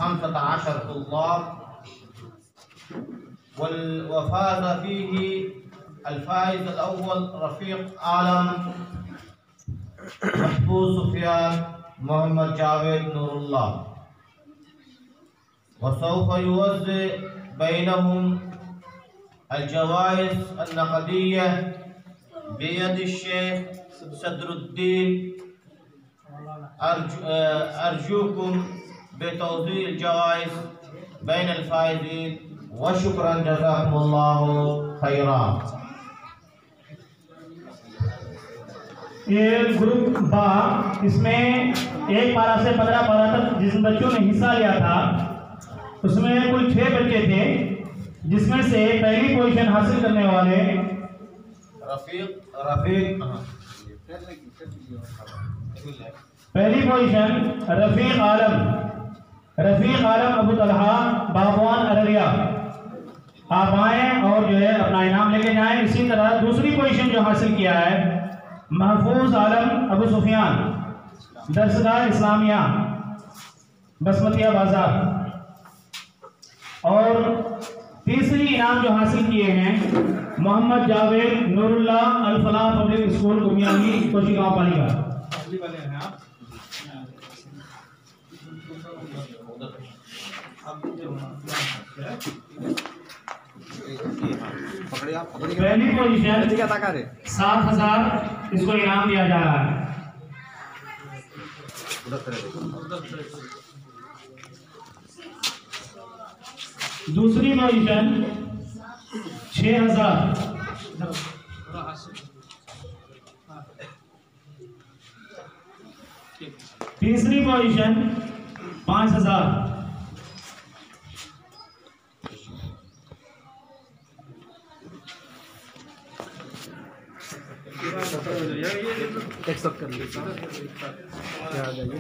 15 तुल्लाब वफ़ाज़ फ़ीही अल-फ़ाइज़ अल-अव्वल रफ़ीक़ आलम महफूज़ Sufiyan Mohammad Javed Noorullah वसौफ़ युवज़्ज़ि बैनहुम अल-जवाइज़ अन-नक़दिय्या बियदि Sheikh Sadruddin अर्जुकुम बेतौज़ीअ अल-जवाइज़ ban अल-फ़ाइज़ीन व शुक्रन जज़ाकुमुल्लाहु खैरा। ये group बा, इसमें 1 पारा से 15 पारा तक जिन बच्चों ने हिस्सा लिया था उसमें कुल 6 बच्चे थे, जिसमें से पहली पोजीशन हासिल करने वाले पहली पोजीशन रफ़ीक़ आलम अबू तलहा बागवान अररिया। आप आए और जो है अपना इनाम लेके जाएं। इसी तरह दूसरी पोजीशन जो हासिल किया है महफूज आलम अबू सुफियान दरसगाह इस्लामिया बसमतिया बाजार। और तीसरी इनाम जो हासिल किए हैं मोहम्मद जावेद नूरुल्लाह अल फलाह पब्लिक स्कूल कुमियानी कोशिगांव पालिका। पहली पोजीशन 7,000 इसको इनाम दिया जा रहा है। दूसरी पोजीशन 6,000। तीसरी पोजीशन 5,000। एक्सेप्ट कर लीजिए। क्या आ जाइए।